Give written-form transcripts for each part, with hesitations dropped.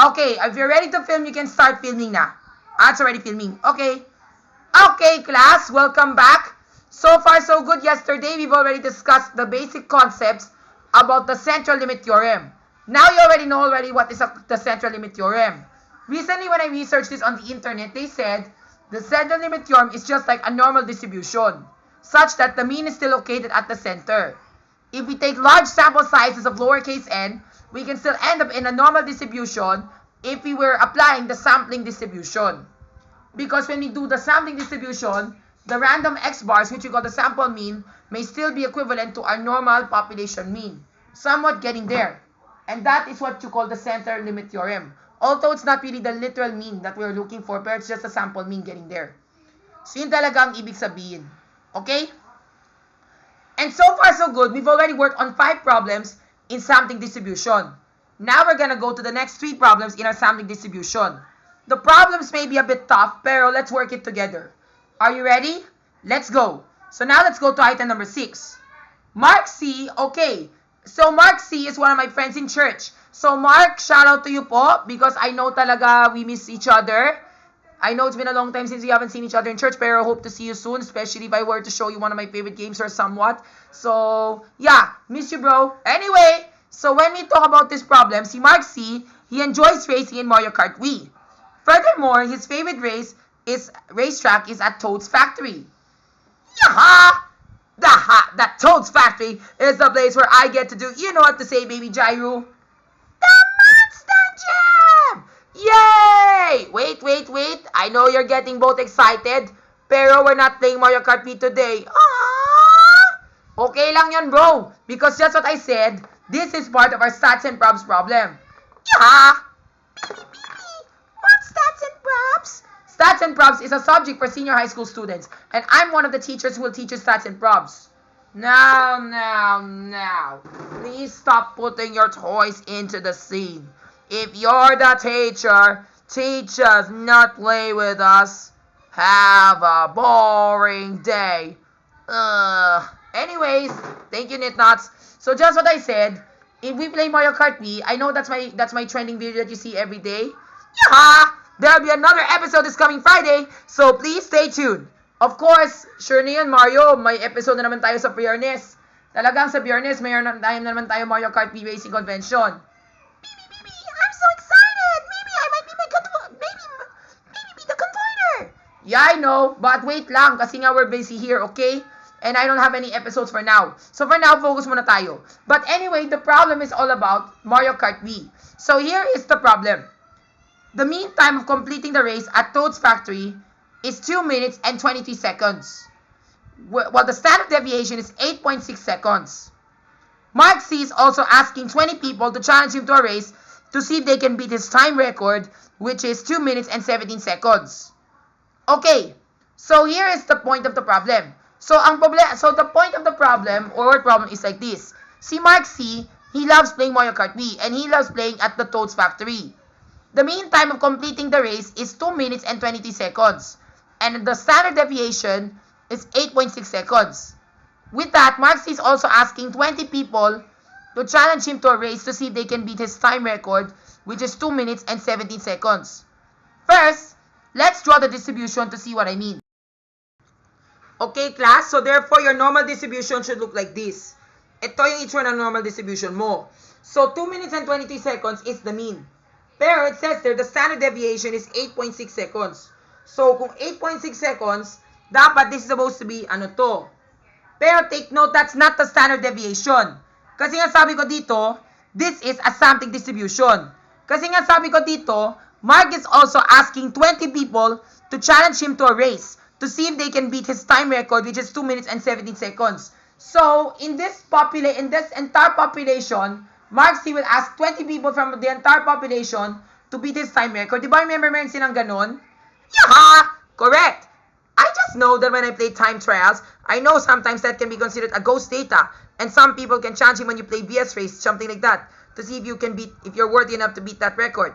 Okay, if you're ready to film, you can start filming na. It's already filming. Okay. Okay, class, welcome back. So far, so good. Yesterday, we've already discussed the basic concepts about the central limit theorem. Now you already know what is the central limit theorem. Recently, when I researched this on the internet, they said the central limit theorem is just like a normal distribution, such that the mean is still located at the center. If we take large sample sizes of lowercase n, we can still end up in a normal distribution if we were applying the sampling distribution. Because when we do the sampling distribution, the random x bars, which we call the sample mean, may still be equivalent to our normal population mean. Somewhat getting there. And that is what you call the center limit theorem. Although it's not really the literal mean that we're looking for, but it's just a sample mean getting there. So yun talaga ang ibig sabihin. Okay? And so far so good, we've already worked on 5 problems in sampling distribution. Now we're gonna go to the next 3 problems in our sampling distribution. The problems may be a bit tough, pero let's work it together. Are you ready? Let's go. So now let's go to item number 6. Mark C, okay. So Mark C is one of my friends in church. So Mark, shout out to you po, because I know talaga we miss each other. I know it's been a long time since we haven't seen each other in church, pero I hope to see you soon, especially if I were to show you one of my favorite games or somewhat. So, yeah, miss you, bro. Anyway, so when we talk about this problem, si Mark C, he enjoys racing in Mario Kart Wii. Furthermore, his favorite racetrack is at Toad's Factory. Yaha! That Toad's Factory is the place where I get to do, you know what to say, baby Jairu? The Monster Jam! Yay! Wait. I know you're getting both excited, pero we're not playing Mario Kart Wii today. Okay lang yan, bro. Because just what I said, this is part of our stats and probs problem. Yeah! What's stats and probs? Stats and probs is a subject for senior high school students, and I'm one of the teachers who will teach you stats and probs. Now. Please stop putting your toys into the scene. If you're the teacher, teach us, not play with us. Have a boring day. Anyways, thank you, Knitnuts. So just what I said, if we play Mario Kart Wii, I know that's my trending video that you see every day. Yeah! There'll be another episode this coming Friday, so please stay tuned. Of course, sure na yun, Mario, may episode na naman tayo sa Biyernes. Talagang sa Biyernes, mayroon na naman tayo Mario Kart Wii Racing Convention. I'm so excited! Maybe I might be maybe be the controller. Yeah, I know, but wait lang, kasi nga we're busy here, okay? And I don't have any episodes for now. So for now, focus muna tayo. But anyway, the problem is all about Mario Kart Wii. So here is the problem. The mean time of completing the race at Toad's Factory is 2 minutes and 23 seconds. While the standard deviation is 8.6 seconds. Mark C is also asking 20 people to challenge him to a race to see if they can beat his time record, which is 2 minutes and 17 seconds. Okay, so here is the point of the problem. So the point of the problem or word problem is like this. See, Mark C, he loves playing Mario Kart Wii and he loves playing at the Toad's Factory. The mean time of completing the race is 2 minutes and 23 seconds. And the standard deviation is 8.6 seconds. With that, Mark C is also asking 20 people to challenge him to a race to see if they can beat his time record, which is 2 minutes and 17 seconds. First, let's draw the distribution to see what I mean. Okay, class, so therefore your normal distribution should look like this. Ito yung itsura ng normal distribution mo. So 2 minutes and 23 seconds is the mean. Pero it says there the standard deviation is 8.6 seconds. So kung 8.6 seconds, dapat this is supposed to be ano to. Pero take note, that's not the standard deviation. Kasi nga sabi ko dito, this is a sampling distribution. Kasi nga sabi ko dito, Mark is also asking 20 people to challenge him to a race to see if they can beat his time record, which is 2 minutes and 17 seconds. So in this entire population, Mark C will ask 20 people from the entire population to beat his time record. Diba remember meron silang ganon? Yeah! Correct! I just know that when I play time trials, I know sometimes that can be considered a ghost data. And some people can challenge him when you play BS race, something like that, to see if you're worthy enough to beat that record.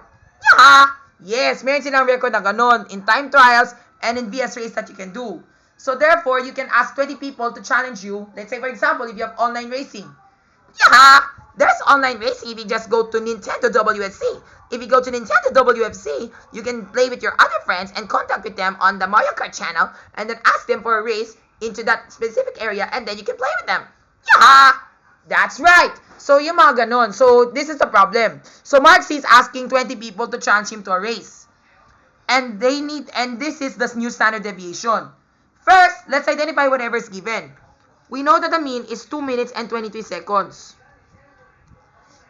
Yeah! Yes, meron silang record na ganon in time trials and in BS race that you can do. So therefore, you can ask 20 people to challenge you. Let's say, for example, if you have online racing. Yeah! There's online racing if you just go to Nintendo WFC. If you go to Nintendo WFC, you can play with your other friends and contact with them on the Mario Kart channel and then ask them for a race into that specific area and then you can play with them. Yeah! That's right! So, yung mga ganon. So, this is the problem. So, Mark C is asking 20 people to challenge him to a race. And this is the new standard deviation. First, let's identify whatever is given. We know that the mean is 2 minutes and 23 seconds.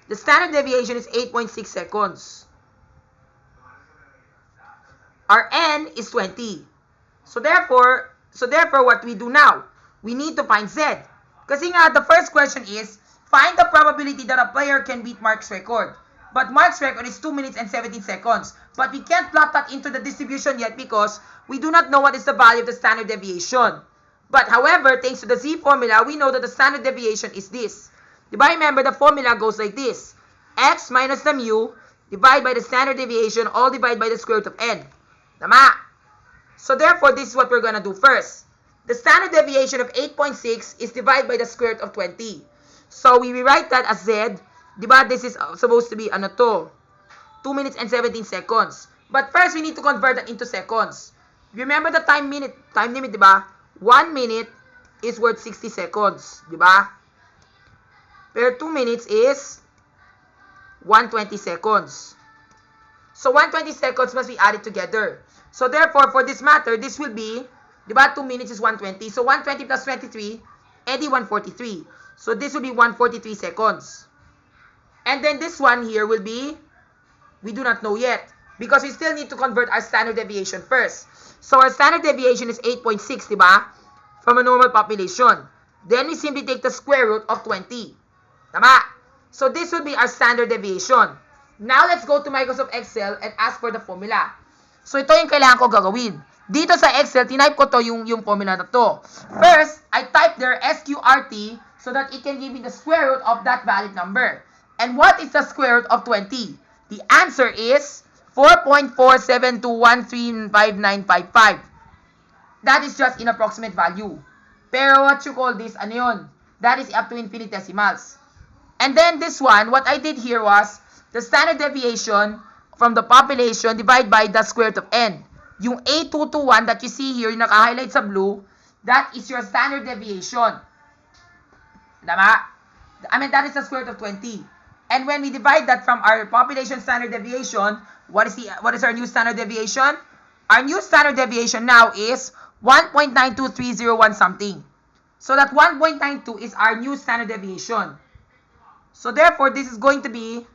The standard deviation is 8.6 seconds. Our n is 20. So therefore, what we do now, we need to find z. Kasi nga, the first question is, find the probability that a player can beat Mark's record. But Mark's record is 2 minutes and 17 seconds. But we can't plot that into the distribution yet because we do not know what is the value of the standard deviation. But however, thanks to the z formula, we know that the standard deviation is this. Diba? Remember, the formula goes like this. X minus the mu, divided by the standard deviation, all divided by the square root of n. Tama? So therefore, this is what we're gonna do first. The standard deviation of 8.6 is divided by the square root of 20. So we rewrite that as z. Diba? This is supposed to be, 2 minutes and 17 seconds. But first, we need to convert that into seconds. Remember the time limit, diba? 1 minute is worth 60 seconds. Diba? Pero 2 minutes is 120 seconds. So 120 seconds must be added together. So therefore, for this matter, this will be, diba, 2 minutes is 120. So 120 plus 23, edi 143. So this will be 143 seconds. And then this one here will be, we do not know yet. Because we still need to convert our standard deviation first. So our standard deviation is 8.6, diba? From a normal population. Then we simply take the square root of 20. Tama? So this will be our standard deviation. Now let's go to Microsoft Excel and ask for the formula. So ito yung kailangan ko gagawin. Dito sa Excel, tinype ko to yung formula na to. First, I type there SQRT so that it can give me the square root of that valid number. And what is the square root of 20? The answer is 4.47213595. That is just in approximate value. Pero what you call this, ano yun? That is up to infinitesimals. And then this one, what I did here was the standard deviation from the population divided by the square root of n. Yung A221 that you see here, yung naka-highlight sa blue, that is your standard deviation. Tama? That is the square root of 20. And when we divide that from our population standard deviation, what is our new standard deviation? Our new standard deviation now is 1.92301 something. So that 1.92 is our new standard deviation. So therefore, this is going to be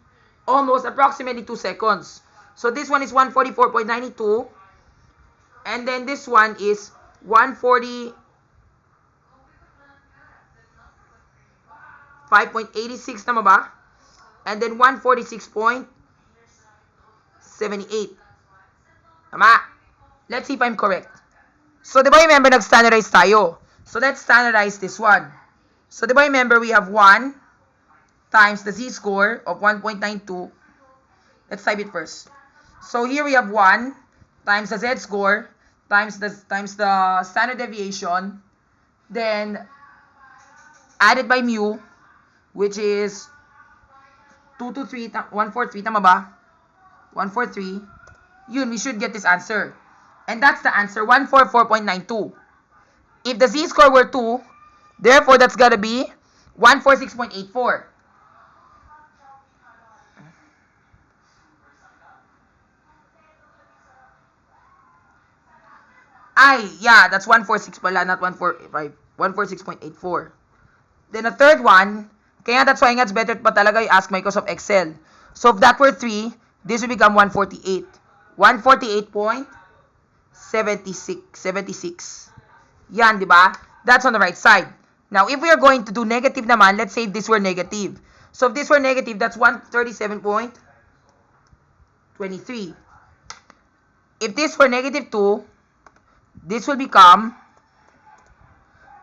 almost approximately 2 seconds. So this one is 144.92. And then this one is 145.86, tama ba? And then 146.78. Tama? Let's see if I'm correct. So, di ba remember, nag-standardize tayo. So, let's standardize this one. So, di ba remember, we have 1 times the z-score of 1.92. Let's type it first. So, here we have 1 times the z-score times the standard deviation. Then, added by mu, which is 143, tama ba? 143. Yun, we should get this answer. And that's the answer, 144.92. If the z-score were 2, therefore that's gotta be 146.84. Yeah, that's 146 pala, not 145. 146.84. Then the third one, kaya that's why it's better pa talaga you ask Microsoft Excel. So if that were 3, this will become 148. 148.76. Yan, di ba? That's on the right side. Now, if we are going to do negative naman, let's say if this were negative. So if this were negative, that's 137.23. If this were negative 2, this will become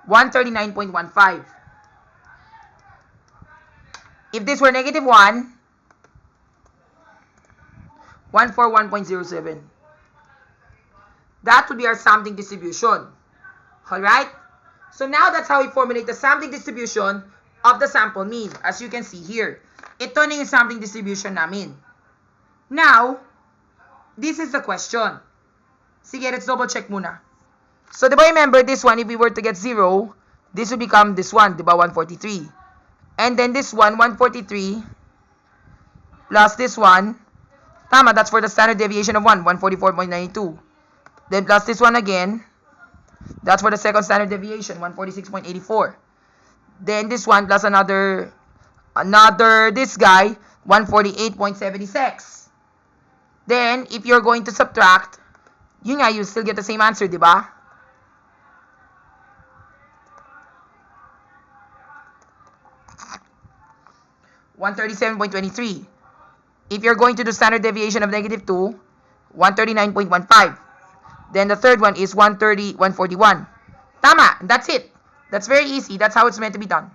139.15. If this were negative 1, 141.07. That would be our sampling distribution. Alright? So now that's how we formulate the sampling distribution of the sample mean, as you can see here. Ito na yung sampling distribution namin. Now, this is the question. Sige, let's double check muna. So, diba remember this one, if we were to get 0, this would become this one, diba, 143. And then this one, 143, plus this one, tama, that's for the standard deviation of 1, 144.92. Then plus this one again, that's for the second standard deviation, 146.84. Then this one plus another this guy, 148.76. Then, if you're going to subtract, yun nga, you still get the same answer, di ba? $137.23. If you're going to do standard deviation of negative 2, 139.15. Then the third one is 141. Tama, that's it. That's very easy. That's how it's meant to be done.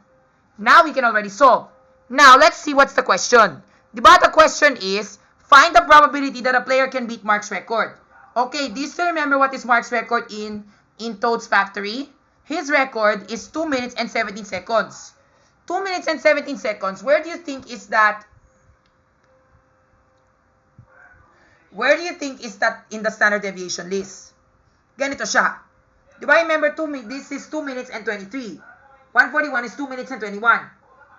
Now we can already solve. Now, let's see what's the question. Diba the question is, find the probability that a player can beat Mark's record. Okay, do you still remember what is Mark's record in Toad's Factory? His record is 2 minutes and 17 seconds. 2 minutes and 17 seconds. Where do you think is that? Where do you think is that in the standard deviation list? Ganito siya. Diba remember, this is 2 minutes and 23. 141 is 2 minutes and 21.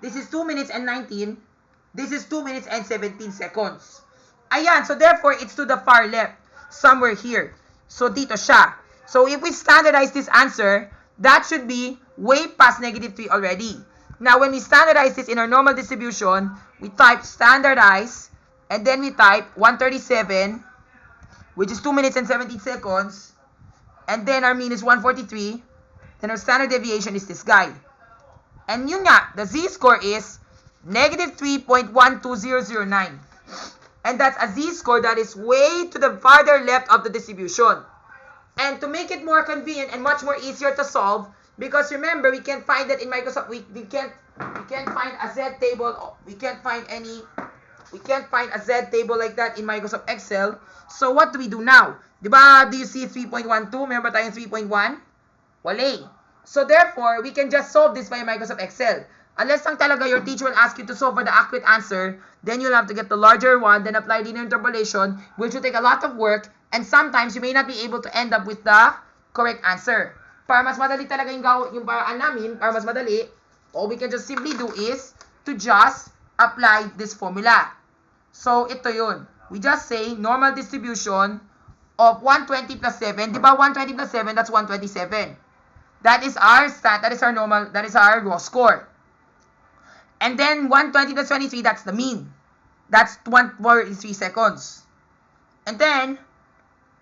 This is 2 minutes and 19. This is 2 minutes and 17 seconds. Ayan, so therefore, it's to the far left. Somewhere here. So, dito siya. So, if we standardize this answer, that should be way past negative 3 already. Now, when we standardize this in our normal distribution, we type standardize, and then we type 137, which is 2 minutes and 17 seconds, and then our mean is 143, then our standard deviation is this guy. And yun nga, the z-score is negative 3.12009. And that's a z-score that is way to the farther left of the distribution. And to make it more convenient and much more easier to solve, because remember, we can't find that in Microsoft, we can't find a Z table, we can't find a Z table like that in Microsoft Excel. So what do we do now? Diba, do you see 3.12? Remember tayong 3.1? Wala. So therefore, we can just solve this via Microsoft Excel. Unless lang talaga your teacher will ask you to solve for the accurate answer, then you'll have to get the larger one, then apply linear interpolation, which will take a lot of work, and sometimes you may not be able to end up with the correct answer. Para mas madali talaga yung paraan namin, para mas madali, all we can just simply do is to just apply this formula. So, ito yun. We just say normal distribution of 120 plus 7. Diba 120 plus 7, that's 127. That is our raw score. And then 120 plus 23, that's the mean. That's 143 seconds. And then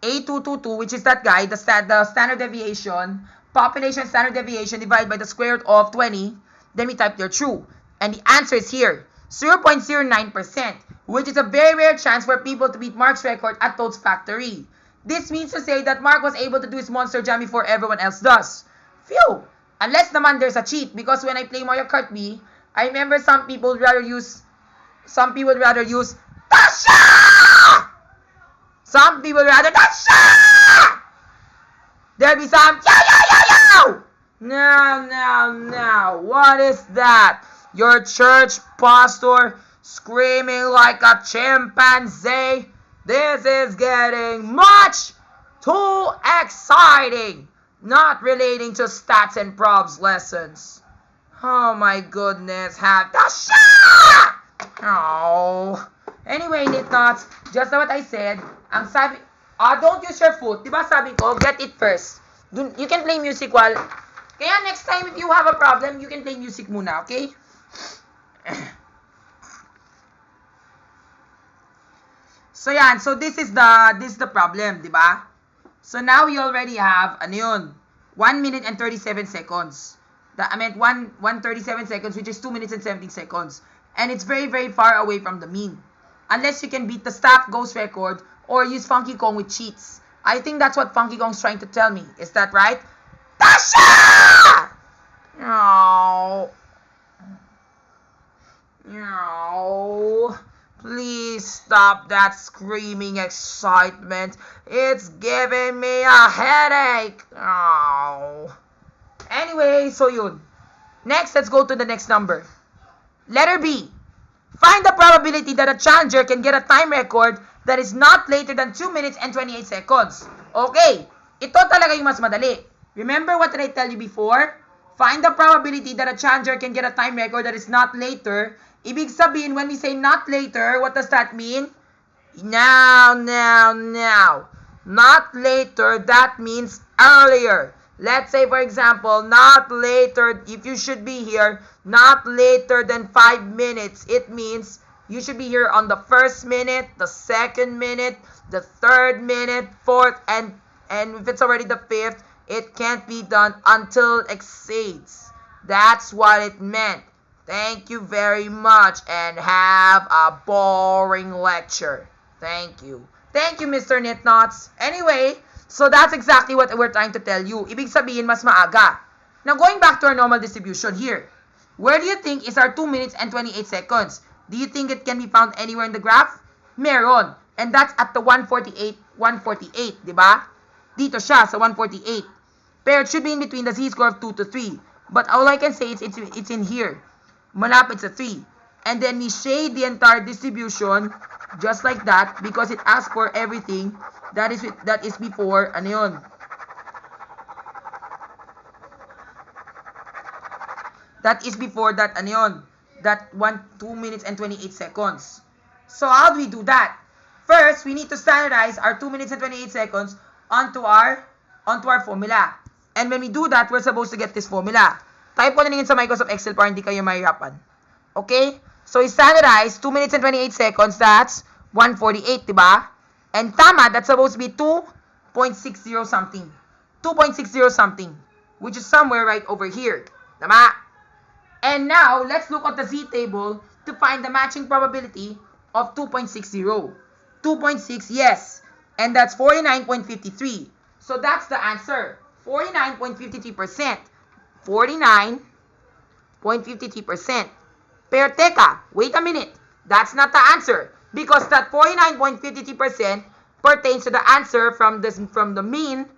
A222, which is that guy, the standard deviation, population standard deviation divided by the square root of 20. Then we type their true. And the answer is here, 0.09%, which is a very rare chance for people to beat Mark's record at Toad's Factory. This means to say that Mark was able to do his Monster Jam before everyone else does. Phew! Unless naman there's a cheat, because when I play Mario Kart Wii, I remember some people would rather use Tasha! Some people rather Tasha! There'll be some yo! Now, what is that? Your church pastor screaming like a chimpanzee? This is getting much too exciting. Not relating to stats and probs lessons. Oh my goodness, Tasha! Oh. Anyway, Knitnots, just what I said, ang sabi, don't use your foot. Diba sabi ko, get it first. You can play music while, kaya next time if you have a problem, you can play music muna, okay? So yan, so this is the problem, diba? So now we already have, 1 minute and 37 seconds. 137 seconds, which is 2 minutes and 17 seconds. And it's very, very far away from the mean. Unless you can beat the staff ghost record or use Funky Kong with cheats. I think that's what Funky Kong's trying to tell me. Is that right? Tasha! No. Please stop that screaming excitement. It's giving me a headache. Anyway, so yun. Next, let's go to the next number. Letter B. Find the probability that a challenger can get a time record that is not later than 2 minutes and 28 seconds. Okay, ito talaga yung mas madali. Remember what did I tell you before? Find the probability that a challenger can get a time record that is not later. Ibig sabihin, when we say not later, what does that mean? Now. Not later, that means earlier. Let's say, for example, not later, if you should be here, not later than 5 minutes. It means you should be here on the 1st minute, the 2nd minute, the 3rd minute, 4th, and if it's already the 5th, it can't be done until exceeds. That's what it meant. Thank you very much and have a boring lecture. Thank you. Thank you, Mr. Knitnots. Anyway, so that's exactly what we're trying to tell you. Ibig sabihin, mas maaga. Now, going back to our normal distribution here. Where do you think is our 2 minutes and 28 seconds? Do you think it can be found anywhere in the graph? Meron. And that's at the 148, di ba? Dito siya sa 148. Pero it should be in between the z-score of 2 to 3. But all I can say is it's in here. Malapit sa 3. And then we shade the entire distribution just like that because it asks for everything that is before ano yun. That is before that ano yun. That 2 minutes and 28 seconds. So how do we do that? First, we need to standardize our 2 minutes and 28 seconds onto our formula. And when we do that, we're supposed to get this formula. Type ko na rin sa Microsoft Excel para hindi kayo mahirapan. Okay? So, standardize 2 minutes and 28 seconds, that's 148, diba? And tama, that's supposed to be 2.60 something. 2.60 something, which is somewhere right over here. Tama? And now, let's look at the z-table to find the matching probability of 2.60. 2.6, yes. And that's 49.53. So, that's the answer. 49.53%. 49.53%. Pero teka, wait a minute. That's not the answer. Because that 49.53% pertains to the answer from the mean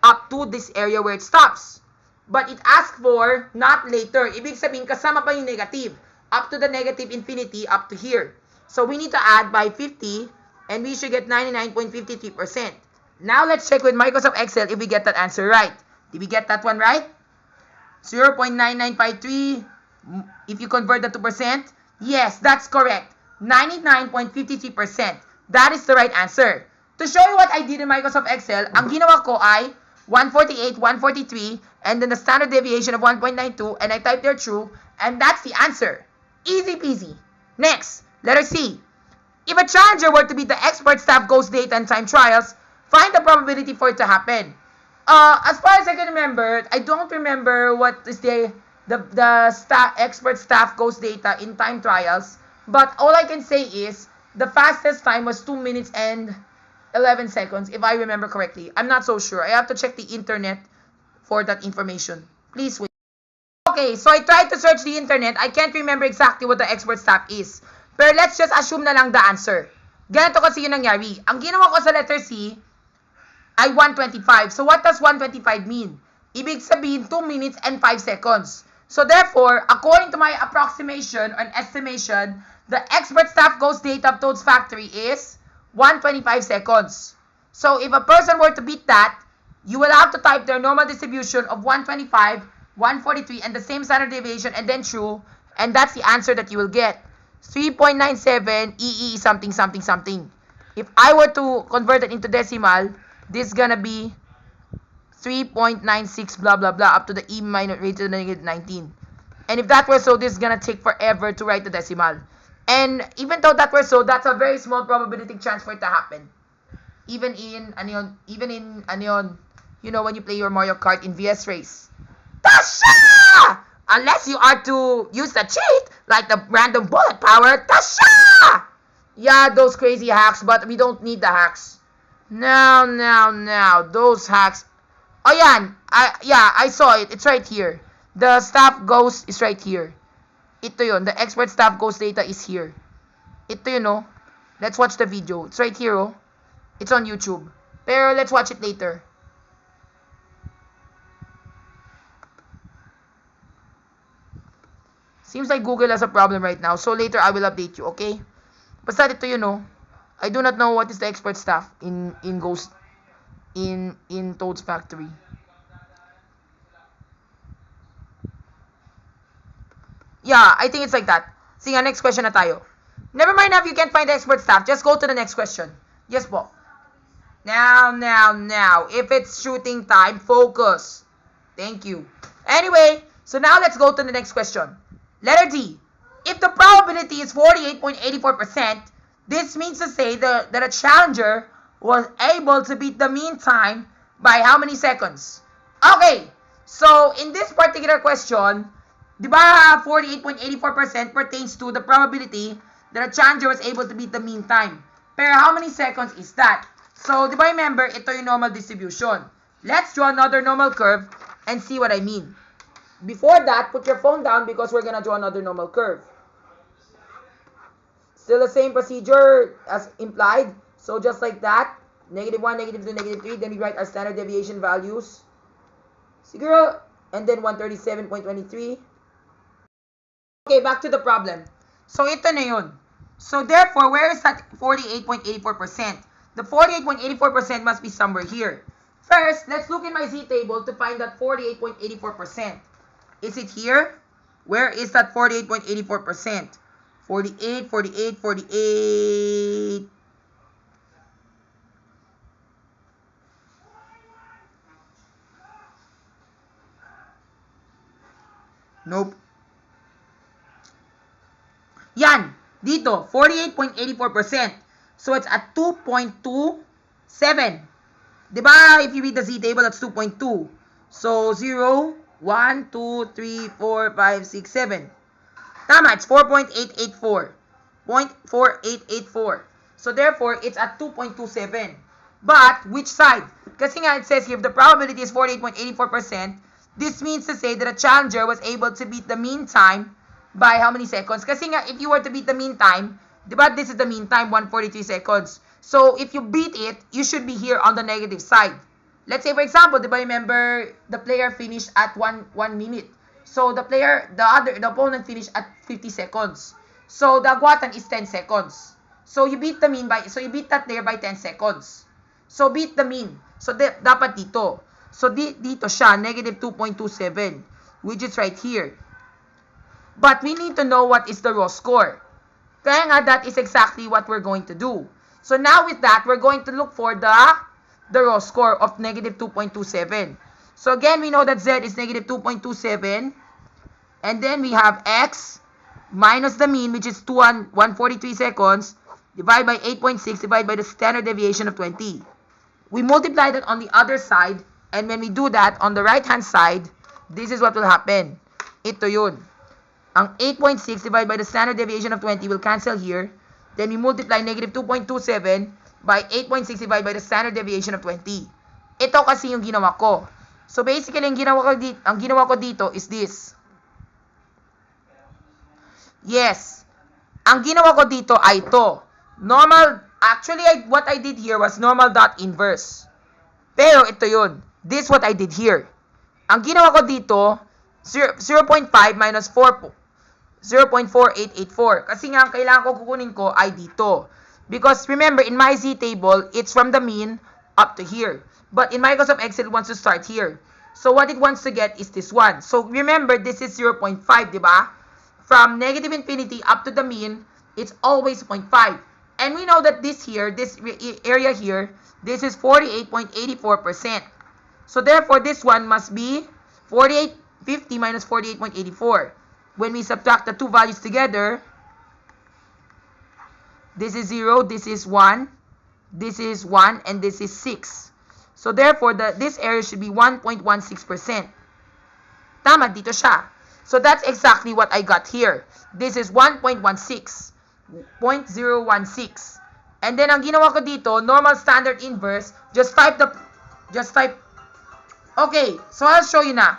up to this area where it stops. But it asks for not later. Ibig sabihin, kasama pa yung negative. Up to the negative infinity, up to here. So we need to add by 50, and we should get 99.53%. Now let's check with Microsoft Excel if we get that answer right. Did we get that one right? 0.9953. If you convert that to percent, yes, that's correct. 99.53%. That is the right answer. To show you what I did in Microsoft Excel, ang ginawa ko ay 148, 143, and then the standard deviation of 1.92, and I typed there true, and that's the answer. Easy peasy. Next, letter C. If a challenger were to beat the expert staff ghost data and time trials, find the probability for it to happen. As far as I can remember, I don't remember what is the expert staff ghost data in time trials, but all I can say is the fastest time was 2 minutes and 11 seconds, if I remember correctly. I'm not so sure. I have to check the internet for that information. Please wait. Okay, so I tried to search the internet. I can't remember exactly what the expert staff is. Pero let's just assume na lang the answer. Ganito kasi yun nangyari. Ang ginawa ko sa letter C ay 125. So what does 125 mean? Ibig sabihin 2 minutes and 5 seconds. So therefore, according to my approximation and estimation, the expert staff ghost data of Toad's Factory is 125 seconds. So if a person were to beat that, you will have to type their normal distribution of 125, 143, and the same standard deviation, and then true, and that's the answer that you will get. 3.97 EE something something something. If I were to convert it into decimal, this is gonna be 3.96 blah blah blah up to the E minus raised to the negative 19. And if that were so, this is gonna take forever to write the decimal. And even though that were so, that's a very small probability chance for it to happen. Even in you know, when you play your Mario Kart in VS Race. Tasha! Unless you are to use the cheat, like the random bullet power, Tasha! Yeah, those crazy hacks, but we don't need the hacks. Now, those hacks. Oh, yan. I saw it. It's right here. The staff ghost is right here. Ito yun. The expert staff ghost data is here. Ito yun, oh. Let's watch the video. It's right here, oh. It's on YouTube. Pero let's watch it later. Seems like Google has a problem right now. So later I will update you, okay? Basta ito yun, no? I do not know what is the expert staff in Toad's Factory. Yeah, I think it's like that. Sige, next question na tayo. Never mind if you can't find the expert staff. Just go to the next question. Yes po. Now. If it's shooting time, focus. Thank you. Anyway, so now let's go to the next question. Letter D. If the probability is 48.84%, this means to say that a challenger was able to beat the mean time by how many seconds? Okay, so in this particular question, di ba 48.84% pertains to the probability that a challenger was able to beat the mean time. Pero how many seconds is that? So, di ba remember, ito yung normal distribution. Let's draw another normal curve and see what I mean. Before that, put your phone down because we're gonna draw another normal curve. Still the same procedure as implied. So just like that, -1, -2, -3, then we write our standard deviation values. Siguro, and then 137.23. Okay, back to the problem. So ito na yun. So therefore, where is that 48.84%? The 48.84% must be somewhere here. First, let's look in my Z table to find that 48.84%. Is it here? Where is that 48.84%? 48, 48, 48. Nope. Yan. Dito, 48.84%. So it's at 2.27. Diba? If you read the Z table, that's 2.2. So 0, 1, 2, 3, 4, 5, 6, 7. Tama, it's 4.884. 0.4884. So therefore, it's at 2.27. But, which side? Kasi nga, it says here, if the probability is 48.84%, this means to say that a challenger was able to beat the mean time by how many seconds? Kasi nga, if you were to beat the mean time, diba, this is the mean time, 143 seconds. So, if you beat it, you should be here on the negative side. Let's say, for example, diba, remember, the player finished at 1 minute. So, the opponent finished at 50 seconds. So, the agwatan is 10 seconds. So, you beat that player by 10 seconds. So, beat the mean. So, dapat dito. So, dito siya, negative 2.27, which is right here. But we need to know what is the raw score. Kaya nga, that is exactly what we're going to do. So, now with that, we're going to look for the raw score of negative 2.27. So, again, we know that Z is negative 2.27. And then we have X minus the mean, which is 143 seconds, divided by 8.6, divided by the standard deviation of 20. We multiply that on the other side, and when we do that, on the right-hand side, this is what will happen. Ito yun. Ang 8.6 divided by the standard deviation of 20 will cancel here. Then we multiply negative 2.27 by 8.6 divided by the standard deviation of 20. Ito kasi yung ginawa ko. So basically, ang ginawa ko dito is this. Yes. Ang ginawa ko dito ay ito. Normal, actually, what I did here was normal dot inverse. Pero ito yun. This what I did here. Ang ginawa ko dito, 0.5 minus 0.4884. Kasi nga, ang kailangan ko kukunin ko ay dito. Because remember, in my Z table, it's from the mean up to here. But in Microsoft Excel, it wants to start here. So what it wants to get is this one. So remember, this is 0.5, diba? From negative infinity up to the mean, it's always 0.5. And we know that this here, this area here, this is 48.84%. So therefore, this one must be 4850 minus 48.84. When we subtract the two values together, this is 0, this is 1, this is 1, and this is 6. So therefore, this area should be 1.16%. Tama, dito siya. So that's exactly what I got here. This is 1.16. 0.016. And then, ang ginawa ko dito, normal standard inverse, just type. Okay, so I'll show you na.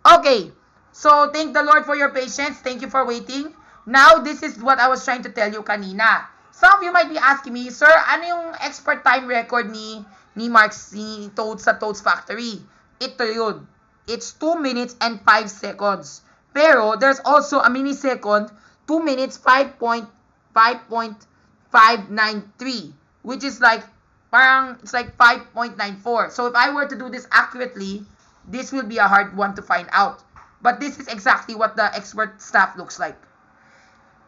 Okay, so thank the Lord for your patience. Thank you for waiting. Now, this is what I was trying to tell you kanina. Some of you might be asking me, Sir, ano yung expert time record ni Toad sa Toad's Factory? Ito yun. It's 2 minutes and 5 seconds. Pero, there's also a millisecond, 2 minutes, 5.593, which is like, parang, it's like 5.94. So, if I were to do this accurately, this will be a hard one to find out. But this is exactly what the expert staff looks like.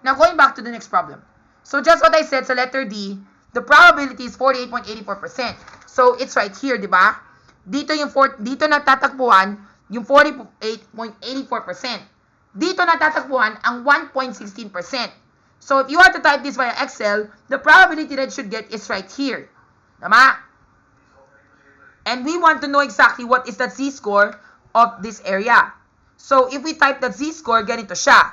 Now, going back to the next problem. So, just what I said sa letter D, the probability is 48.84%. So, it's right here, di ba? Dito natatakbuhan yung 48.84%. Dito natatakbuhan ang 1.16%. So, if you are to type this via Excel, the probability that you should get is right here. Tama? And we want to know exactly what is the z-score of this area. So, if we type the z-score, ganito siya.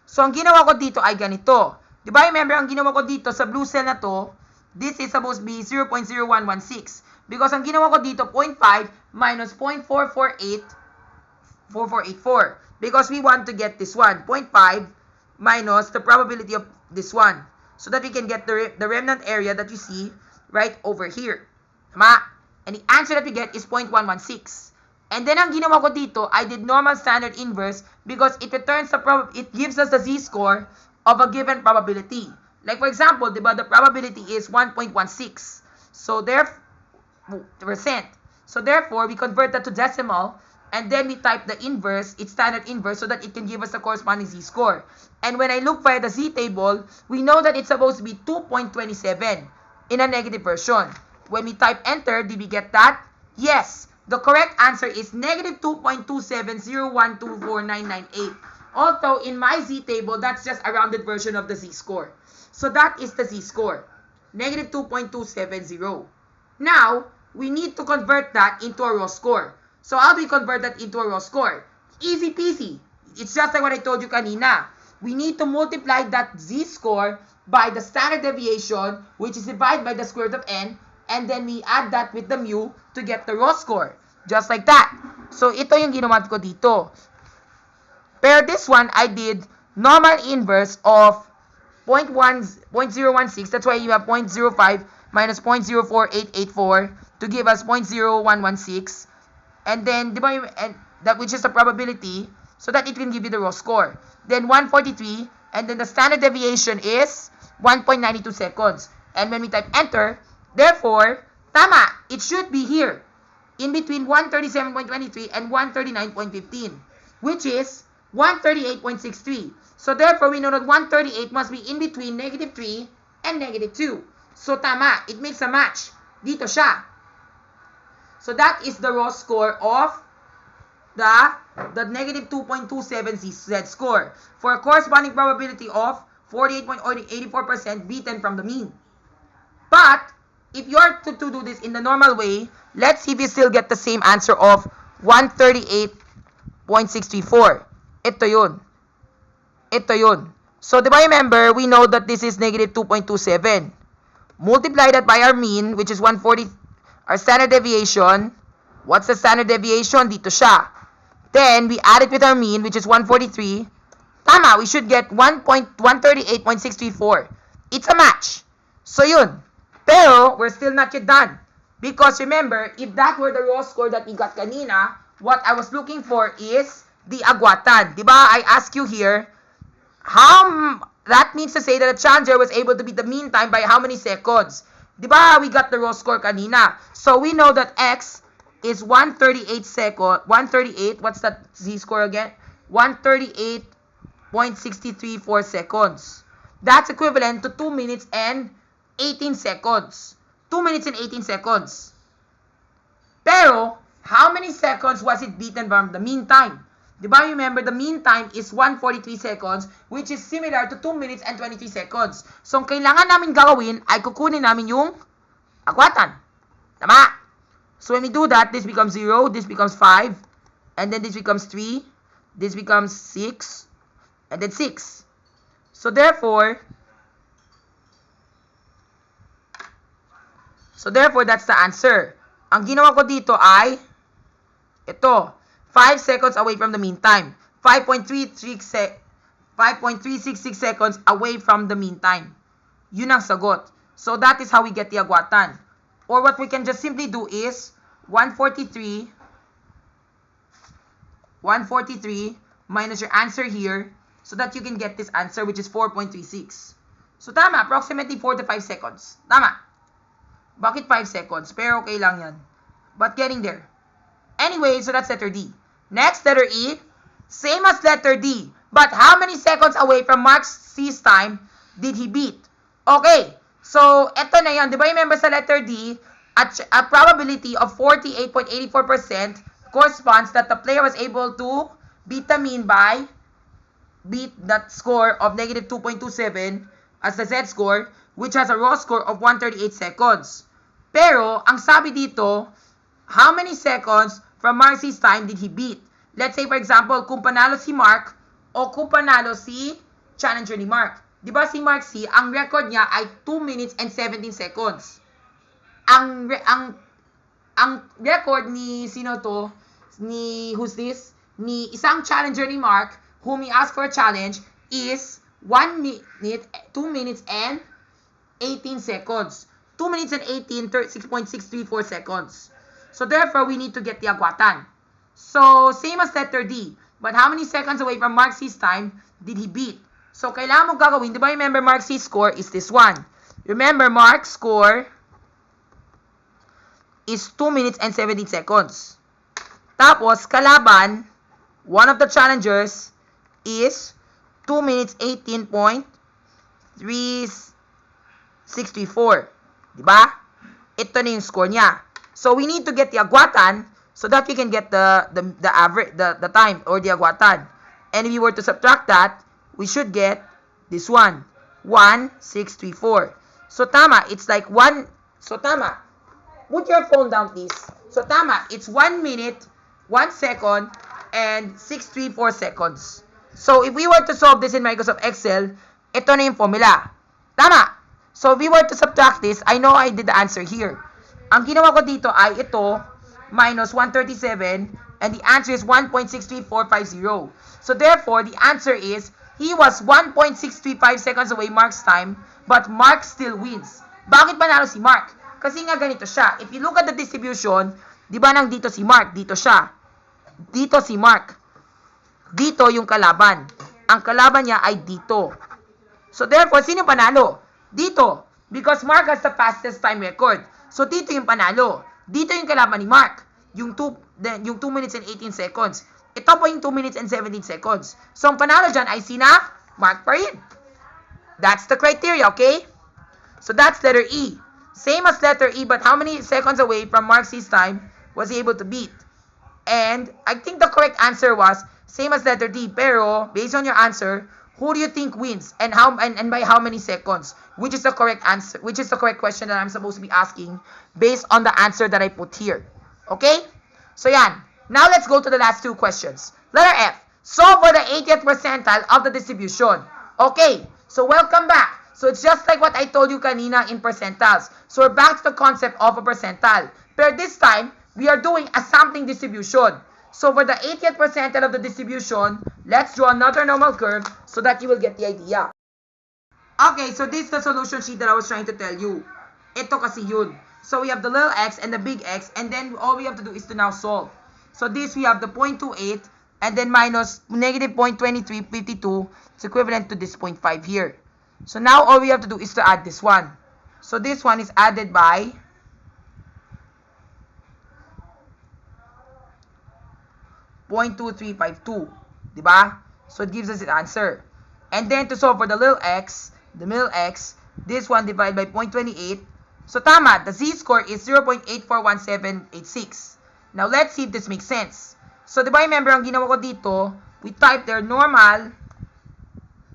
So, ang ginawa ko dito ay ganito. Di ba, remember, ang ginawa ko dito sa blue cell na to, this is supposed to be 0.0116. Because ang ginawa ko dito, 0.5 minus 0.4484484. Because we want to get this one, 0.5 minus the probability of this one. So that we can get the remnant area that you see right over here. Tama? And the answer that we get is 0.116. And then ang ginawa ko dito, I did normal standard inverse because it returns it gives us the z-score of a given probability. Like for example, diba, the probability is 1.16. So therefore, we convert that to decimal, and then we type the inverse, its standard inverse, so that it can give us the corresponding z-score. And when I look via the z-table, we know that it's supposed to be 2.27 in a negative version. When we type enter, did we get that? Yes. The correct answer is negative 2.270124998. Although in my z-table, that's just a rounded version of the z-score. So that is the z-score, negative 2.270. Now, we need to convert that into a raw score. So how do we convert that into a raw score? Easy peasy. It's just like what I told you kanina. We need to multiply that z-score by the standard deviation, which is divided by the square root of n, and then we add that with the mu to get the raw score. Just like that. So ito yung ginawa ko dito. Pero this one, I did normal inverse of 0.016. That's why you have 0.05 minus 0.04884 to give us 0.0116. And then, and that which is the probability, so that it can give you the raw score. Then 143, and then the standard deviation is 1.92 seconds. And when we type enter, therefore, tama, it should be here, in between 137.23 and 139.15, which is 138.63. So therefore, we know that 138 must be in between negative 3 and negative 2. So tama, it makes a match. Dito siya. So that is the raw score of the negative 2.27 z-score for a corresponding probability of 48.84% beaten from the mean. But if you are to do this in the normal way, let's see if you still get the same answer of 138.64. Ito yun. Ito yun. So, di ba remember, we know that this is negative 2.27. Multiply that by our mean, which is 140, our standard deviation. What's the standard deviation? Dito siya. Then, we add it with our mean, which is 143. Tama, we should get 138.634. It's a match. So, yun. Pero, we're still not yet done. Because, remember, if that were the raw score that we got kanina, what I was looking for is the agwatan. Diba? I ask you here, that means to say that the challenger was able to beat the mean time by how many seconds? Diba? We got the raw score kanina. So, we know that X is 138 seconds. 138, what's that z-score again? 138.634 seconds. That's equivalent to 2 minutes and 18 seconds. 2 minutes and 18 seconds. Pero, how many seconds was it beaten from the mean time? Diba, remember, the mean time is 143 seconds, which is similar to 2 minutes and 23 seconds. So, ang kailangan namin gawin ay kukunin namin yung agwatan. Tama? So, when we do that, this becomes 0, this becomes 5, and then this becomes 3, this becomes 6, and then 6. So, therefore, that's the answer. Ang ginawa ko dito ay ito, 5 seconds away from the mean time. 5.366 seconds away from the mean time. Yun ang sagot. So, that is how we get the agwatan. Or what we can just simply do is 143 minus your answer here, so that you can get this answer, which is 4.36. So, tama. Approximately 4 to 5 seconds. Tama. Bakit 5 seconds? Pero okay lang yan. But getting there. Anyway, so that's letter D. Next, letter E. Same as letter D. But how many seconds away from Mark C's time did he beat? Okay. So, eto na yan. Di ba remember sa letter D, a probability of 48.84% corresponds that the player was able to beat the mean by beat that score of negative 2.27 as the Z score, which has a raw score of 138 seconds. Pero, ang sabi dito, how many seconds from Mark C's time did he beat? Let's say, for example, kung panalo si Mark o kung panalo si challenger ni Mark. Di ba si Mark C, ang record niya ay 2 minutes and 17 seconds. Ang record ni sino to? Ni who's this? Ni isang challenger ni Mark whom he asked for a challenge is 1 minute, 2 minutes and 18 seconds. 2 minutes and 18, 6.634 seconds. So therefore, we need to get the agwatan. So, same as letter D. But how many seconds away from Mark C's time did he beat? So, kailangan mo gagawin. Di ba remember Mark C's score is this one? Remember, Mark's score is 2 minutes and 17 seconds. Tapos, kalaban, one of the challengers is 2 minutes 18.3634. Diba? Ito na yung score niya. So, we need to get the agwatan so that we can get the average, the time or the agwatan. And if we were to subtract that, we should get this one. 1,634. So, tama. It's like 1. So, tama. Put your phone down, please. So, tama. It's 1 minute, 1 second, and 634 seconds. So, if we were to solve this in Microsoft Excel, ito na yung formula. Tama. So, if we were to subtract this, I know I did the answer here. Ang ginawa ko dito ay ito, minus 137, and the answer is 1.63450. So, therefore, the answer is, he was 1.635 seconds away Mark's time, but Mark still wins. Bakit panalo si Mark? Kasi nga ganito siya. If you look at the distribution, di ba nang dito si Mark, dito siya. Dito si Mark. Dito yung kalaban. Ang kalaban niya ay dito. So, therefore, sino panalo? Dito. Because Mark has the fastest time record. So, dito yung panalo. Dito yung kalaban ni Mark. Yung 2 minutes and 18 seconds. Ito po yung 2 minutes and 17 seconds. So, ang panalo dyan ay sina Mark pa rin. That's the criteria, okay? So, that's letter E. Same as letter E, but how many seconds away from Mark C's time was he able to beat? And I think the correct answer was same as letter D. Pero, based on your answer, who do you think wins? And by how many seconds? Which is the correct answer? Which is the correct question that I'm supposed to be asking based on the answer that I put here? Okay? So, yan. Now, let's go to the last two questions. Letter F. Solve for the 80th percentile of the distribution. Okay. So, welcome back. So, it's just like what I told you kanina in percentiles. So, we're back to the concept of a percentile. But this time, we are doing a sampling distribution. So, for the 80th percentile of the distribution, let's draw another normal curve so that you will get the idea. Okay, so this is the solution sheet that I was trying to tell you. Ito kasi yun. So, we have the little x and the big X, and then all we have to do is to now solve. So, this we have the 0.28, and then minus negative 0.2352. It's equivalent to this 0.5 here. So, now all we have to do is to add this one. So, this one is added by 0.2352. Diba? So, it gives us the answer. And then, to solve for the little x, this one divided by 0.28. So, tama. The z-score is 0.841786. Now, let's see if this makes sense. So, diba remember, ang ginawa ko dito, we type their normal,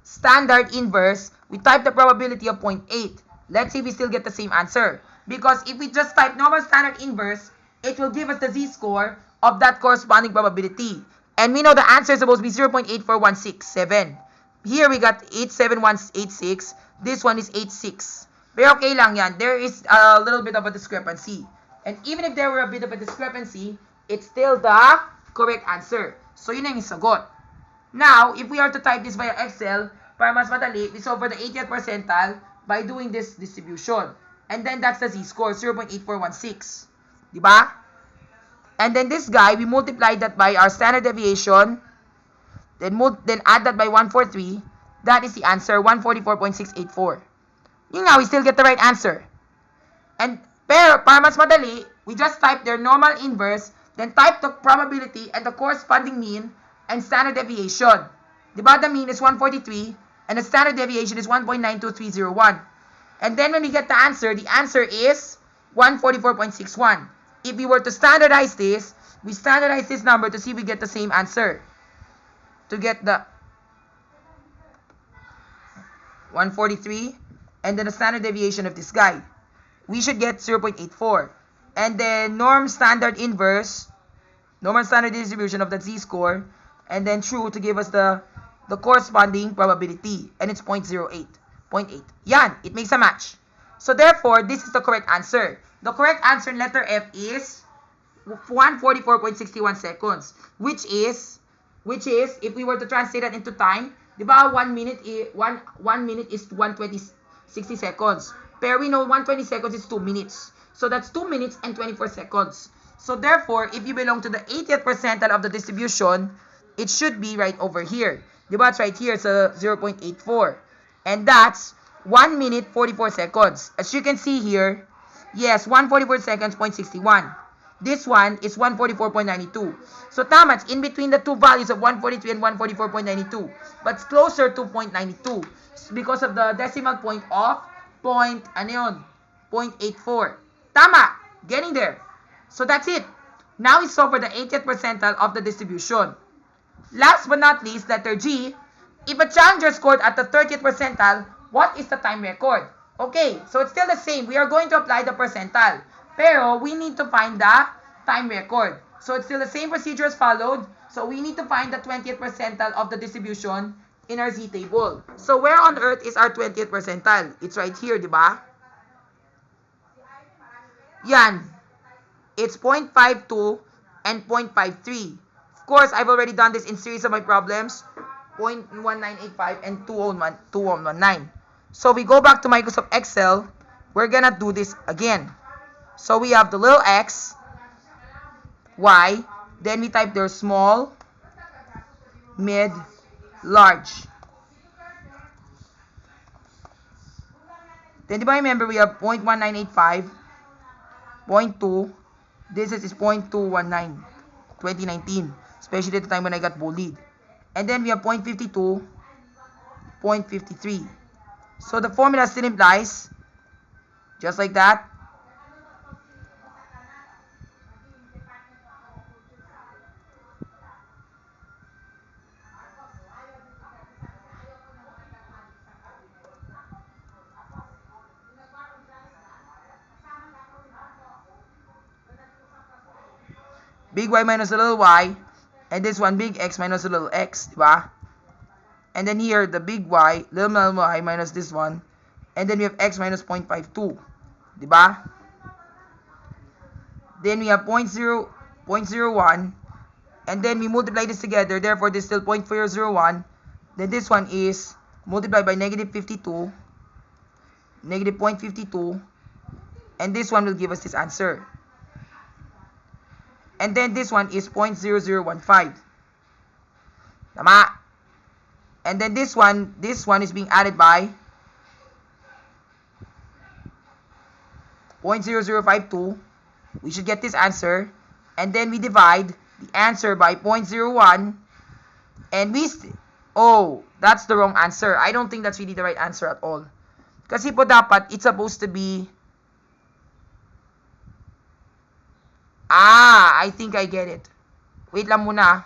standard inverse, we type the probability of 0.8. Let's see if we still get the same answer. Because if we just type normal standard inverse, it will give us the z-score of that corresponding probability. And we know the answer is supposed to be 0.84167. Here we got 87186. This one is 86. Pero okay lang yan. There is a little bit of a discrepancy. And even if there were a bit of a discrepancy, it's still the correct answer. So, yun ang isagot. Now, if we are to type this via Excel, para mas madali, we solve for the 80th percentile by doing this distribution. And then, that's the z-score, 0.8416. Diba? And then, this guy, we multiply that by our standard deviation. then add that by 143. That is the answer, 144.684. Yun nga, we still get the right answer. And pero para mas madali, we just type their normal inverse, then type the probability and the corresponding mean and standard deviation. Diba the mean is 143 and the standard deviation is 1.92301. And then when we get the answer is 144.61. If we were to standardize this, we standardize this number to see if we get the same answer. To get the 143 and then the standard deviation of this guy, we should get 0.84. And then normal standard distribution of the z-score, and then true to give us the corresponding probability, and it's 0.08. Yan, it makes a match. So therefore, this is the correct answer. The correct answer in letter F is 144.61 seconds, which is, if we were to translate that into time, diba 1 minute is 60 seconds. Pero we know 120 seconds is 2 minutes. So that's 2 minutes and 24 seconds. So therefore, if you belong to the 80th percentile of the distribution, it should be right over here. Diba? It's right here. It's a 0.84. And that's 1 minute 44 seconds. As you can see here, yes, 144 seconds, 0.61. This one is 144.92. So tama, it's in between the two values of 143 and 144.92. But it's closer to 0.92 because of the decimal point of 0.84. Tama! Getting there. So that's it. Now we solve for the 80th percentile of the distribution. Last but not least, letter G. If a challenger scored at the 30th percentile, what is the time record? Okay, so it's still the same. We are going to apply the percentile. Pero we need to find the time record. So it's still the same procedure as followed. So we need to find the 20th percentile of the distribution in our Z table. So where on earth is our 20th percentile? It's right here, di ba? Yan. It's 0.52 and 0.53. Of course, I've already done this in series of my problems. 0.1985 and 2119. So we go back to Microsoft Excel. We're gonna do this again. So we have the little x, y, then we type their small, mid, large. Then do you remember we have 0.1985, 0.2, this is 0.219, 2019, especially at the time when I got bullied. And then we have 0.52, 0.53. So the formula still implies, just like that. Big Y minus a little y, and this one big X minus a little x, diba? And then here, the big Y, little y minus this one, and then we have X minus 0.52, diba? Then we have 0.01, and then we multiply this together, therefore this is still 0.001, then this one is multiplied by negative 52, negative 0.52, and this one will give us this answer. And then this one is 0.0015. Tama? And then this one is being added by 0.0052. We should get this answer. And then we divide the answer by 0.01. And that's the wrong answer. I don't think that's really the right answer at all. Kasi po dapat, it's supposed to be, I think I get it. Wait lang muna.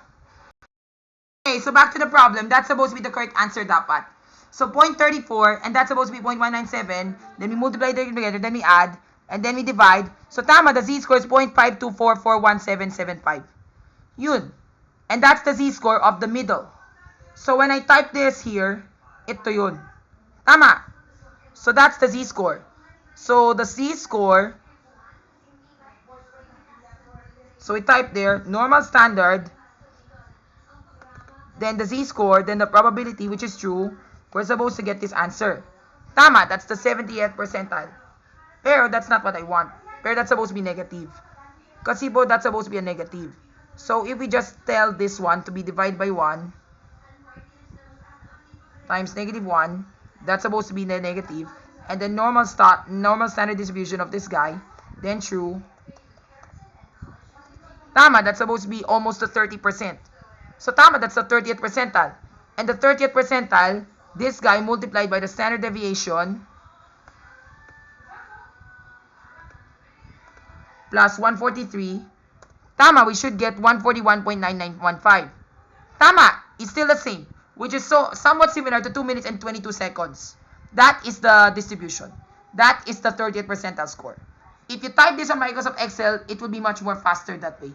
Okay, so back to the problem. That's supposed to be the correct answer dapat. So 0.34, and that's supposed to be 0.197. Then we multiply them together, then we add, and then we divide. So tama, the z-score is 0.5244177.5. Yun. And that's the z-score of the middle. So when I type this here, ito yun. Tama. So that's the z-score. So the z-score, so we type there, normal standard, then the z-score, then the probability, which is true. We're supposed to get this answer. Tama, that's the 70th percentile. Pero that's not what I want. Pero that's supposed to be negative. Kasi po, that's supposed to be a negative. So if we just tell this one to be divided by 1, times negative 1. That's supposed to be the negative. And then normal standard distribution of this guy. Then true. Tama, that's supposed to be almost to 30%. So tama, that's the 30th percentile. And the 30th percentile, this guy multiplied by the standard deviation plus 143. Tama, we should get 141.9915. Tama, it's still the same, which is somewhat similar to 2 minutes and 22 seconds. That is the distribution. That is the 30th percentile score. If you type this on Microsoft Excel, it will be much more faster that way.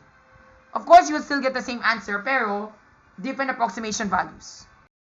Of course, you will still get the same answer, pero different approximation values.